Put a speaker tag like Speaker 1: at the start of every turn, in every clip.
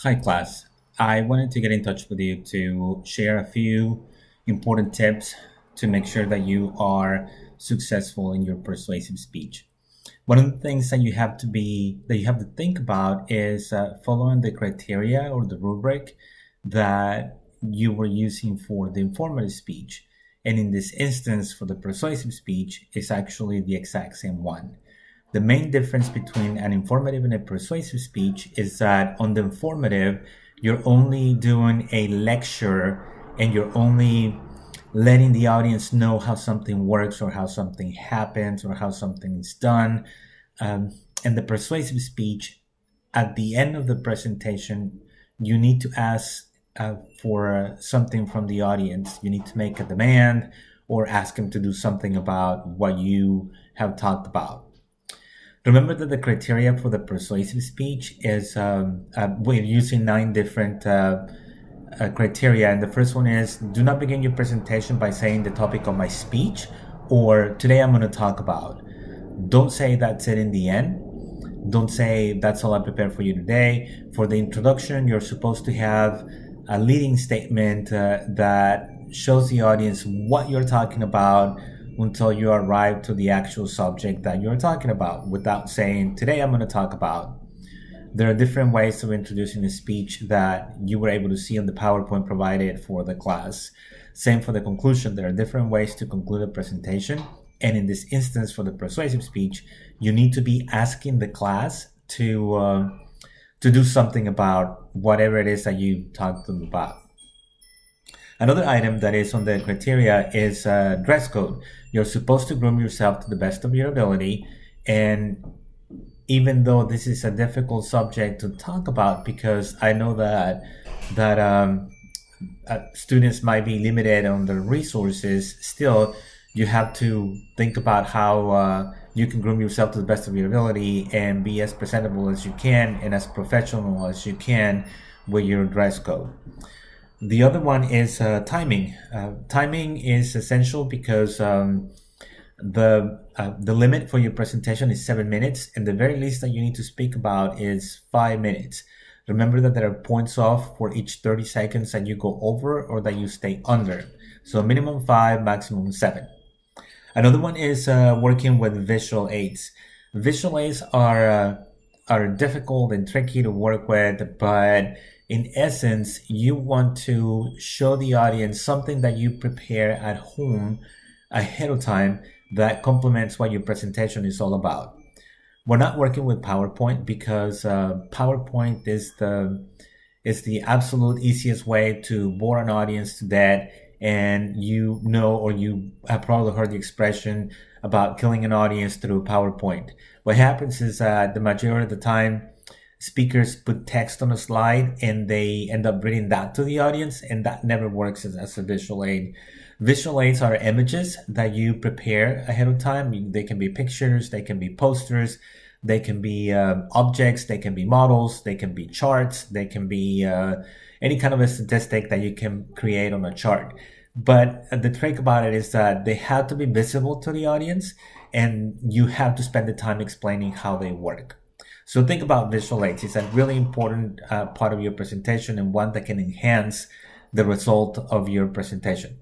Speaker 1: Hi, class. I wanted to get in touch with you to share a few important tips to make sure that you are successful in your persuasive speech. One of the things that you have to think about is following the criteria or the rubric that you were using for the informative speech. And in this instance, for the persuasive speech, is actually the exact same one. The main difference between an informative and a persuasive speech is that on the informative, you're only doing a lecture and you're only letting the audience know how something works or how something happens or how something is done. And the persuasive speech, at the end of the presentation, you need to ask for something from the audience. You need to make a demand or ask them to do something about what you have talked about. Remember that the criteria for the persuasive speech is we're using 9 different criteria. And the first one is do not begin your presentation by saying the topic of my speech or today I'm going to talk about. Don't say that's it in the end. Don't say that's all I prepared for you today. For the introduction, you're supposed to have a leading statement that shows the audience what you're talking about until you arrive to the actual subject that you're talking about without saying, today I'm going to talk about. There are different ways of introducing a speech that you were able to see on the PowerPoint provided for the class. Same for the conclusion. There are different ways to conclude a presentation. And in this instance, for the persuasive speech, you need to be asking the class to do something about whatever it is that you talked to them about. Another item that is on the criteria is dress code. You're supposed to groom yourself to the best of your ability. And even though this is a difficult subject to talk about, because I know that students might be limited on their resources, still you have to think about how you can groom yourself to the best of your ability and be as presentable as you can and as professional as you can with your dress code. The other one is timing. Timing is essential because the limit for your presentation is 7 minutes, and the very least that you need to speak about is 5 minutes. Remember that there are points off for each 30 seconds that you go over or that you stay under. So minimum 5, maximum 7. Another one is working with visual aids. Visual aids are difficult and tricky to work with, but in essence, you want to show the audience something that you prepare at home ahead of time that complements what your presentation is all about. We're not working with PowerPoint because PowerPoint is the absolute easiest way to bore an audience to death. And you have probably heard the expression about killing an audience through PowerPoint. What happens is the majority of the time, speakers put text on a slide and they end up reading that to the audience, and that never works as a visual aid. Visual aids are images that you prepare ahead of time. They can be pictures, they can be posters, they can be objects, they can be models, they can be charts, they can be any kind of a statistic that you can create on a chart. But the trick about it is that they have to be visible to the audience and you have to spend the time explaining how they work. So think about visual aids. It's a really important part of your presentation and one that can enhance the result of your presentation.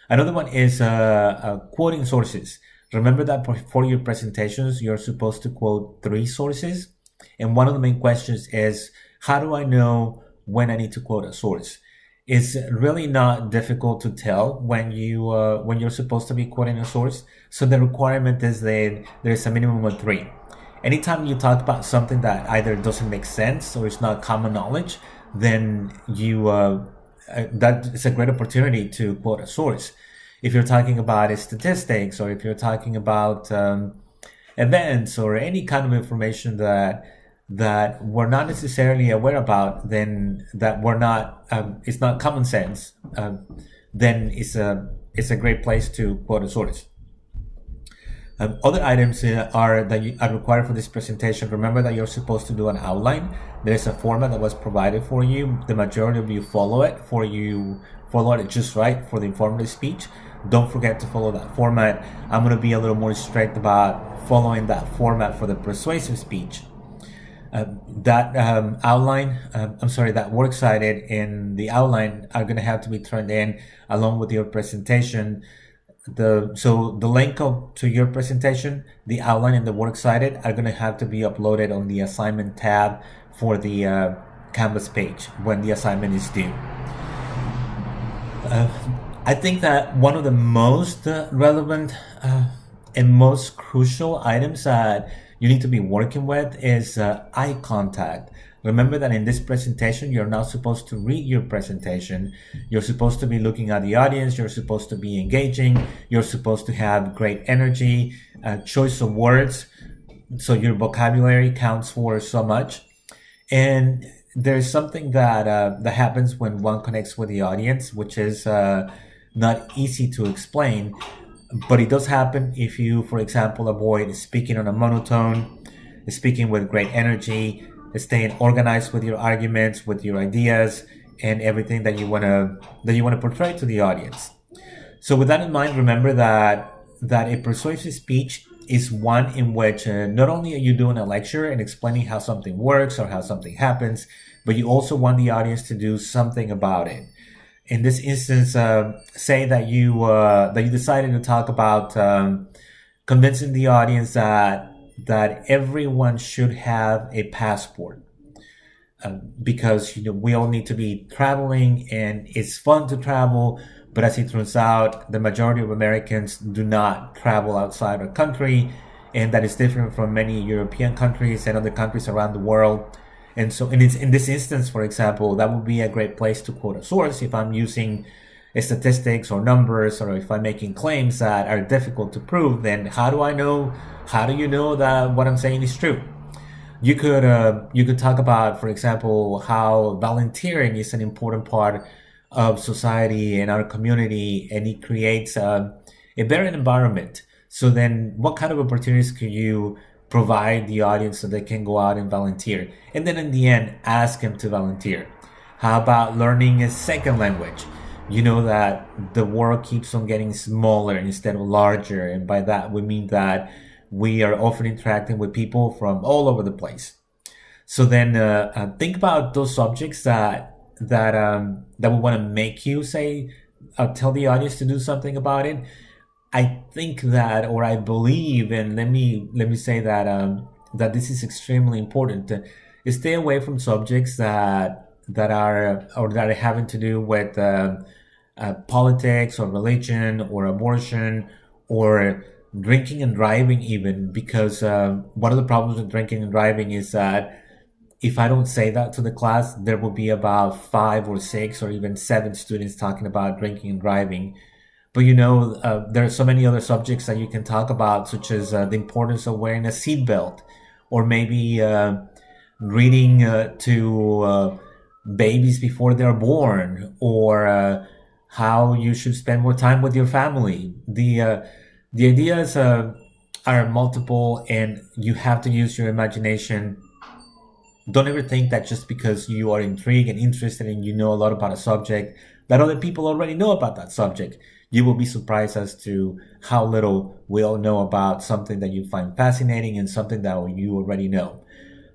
Speaker 1: Another one is quoting sources. Remember that for your presentations, you're supposed to quote 3 sources. And one of the main questions is, how do I know when I need to quote a source? It's really not difficult to tell when you're supposed to be quoting a source. So the requirement is that there's a minimum of 3. Anytime you talk about something that either doesn't make sense or it's not common knowledge, then that is a great opportunity to quote a source. If you're talking about statistics or if you're talking about events or any kind of information that we're not necessarily aware about, then that we're not it's not common sense, then it's a great place to quote a source. Other items are required for this presentation. Remember that you're supposed to do an outline. There's a format that was provided for you. The majority of you follow it just right for the informative speech. Don't forget to follow that format. I'm going to be a little more strict about following that format for the persuasive speech. That outline, that works cited and the outline are going to have to be turned in along with your presentation. The link to your presentation, the outline and the works cited are going to have to be uploaded on the assignment tab for the Canvas page when the assignment is due. I think that one of the most relevant and most crucial items that you need to be working with is eye contact. Remember that in this presentation, you're not supposed to read your presentation. You're supposed to be looking at the audience. You're supposed to be engaging. You're supposed to have great energy, choice of words. So your vocabulary counts for so much. And there's something that happens when one connects with the audience, which is not easy to explain. But it does happen if you, for example, avoid speaking on a monotone, speaking with great energy, staying organized with your arguments, with your ideas, and everything that you wanna portray to the audience. So with that in mind, remember that a persuasive speech is one in which not only are you doing a lecture and explaining how something works or how something happens, but you also want the audience to do something about it. In this instance, say that you decided to talk about convincing the audience that everyone should have a passport, because we all need to be traveling and it's fun to travel. But as it turns out, the majority of Americans do not travel outside our country, and that is different from many European countries and other countries around the world. And so in this instance, for example, that would be a great place to quote a source if I'm using statistics or numbers, or if I'm making claims that are difficult to prove. Then how do you know that what I'm saying is true? You could talk about, for example, how volunteering is an important part of society and our community, and it creates a better environment. So then what kind of opportunities could you provide the audience so they can go out and volunteer? And then in the end, ask them to volunteer. How about learning a second language? You know that the world keeps on getting smaller instead of larger. And by that, we mean that we are often interacting with people from all over the place. So then think about those subjects that we want to make you say, tell the audience to do something about it. I think that, or I believe, and let me say that that this is extremely important. Stay away from subjects that are having to do with politics or religion or abortion or drinking and driving, even, because one of the problems with drinking and driving is that if I don't say that to the class, there will be about 5 or 6 or even 7 students talking about drinking and driving. But there are so many other subjects that you can talk about, such as the importance of wearing a seatbelt, or maybe reading to babies before they're born, or how you should spend more time with your family. The ideas are multiple, and you have to use your imagination. Don't ever think that just because you are intrigued and interested and you know a lot about a subject, that other people already know about that subject. You will be surprised as to how little we all know about something that you find fascinating and something that you already know.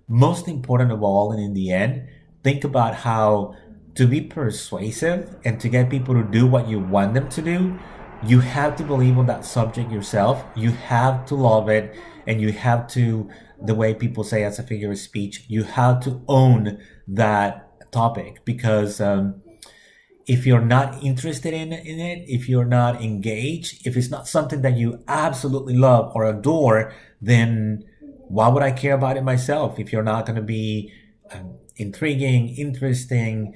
Speaker 1: Most important of all, and in the end, think about how to be persuasive and to get people to do what you want them to do. You have to believe on that subject yourself. You have to love it, and you have to, the way people say as a figure of speech, you have to own that topic, because if you're not interested in it, if you're not engaged, if it's not something that you absolutely love or adore, then why would I care about it myself? If you're not going to be intriguing, interesting,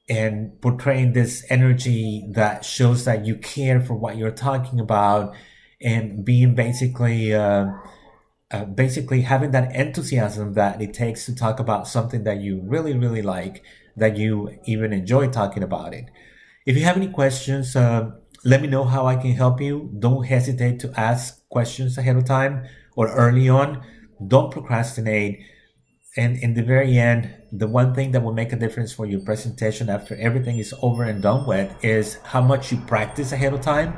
Speaker 1: and portraying this energy that shows that you care for what you're talking about, and being basically having that enthusiasm that it takes to talk about something that you really, really like, that you even enjoy talking about it. If you have any questions, let me know how I can help you. Don't hesitate to ask questions ahead of time or early on. Don't procrastinate. And in the very end, the one thing that will make a difference for your presentation after everything is over and done with is how much you practice ahead of time.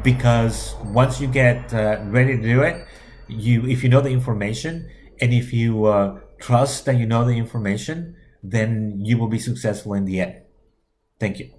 Speaker 1: Because once you get ready to do it, if you know the information, and if you trust that you know the information, then you will be successful in the end. Thank you.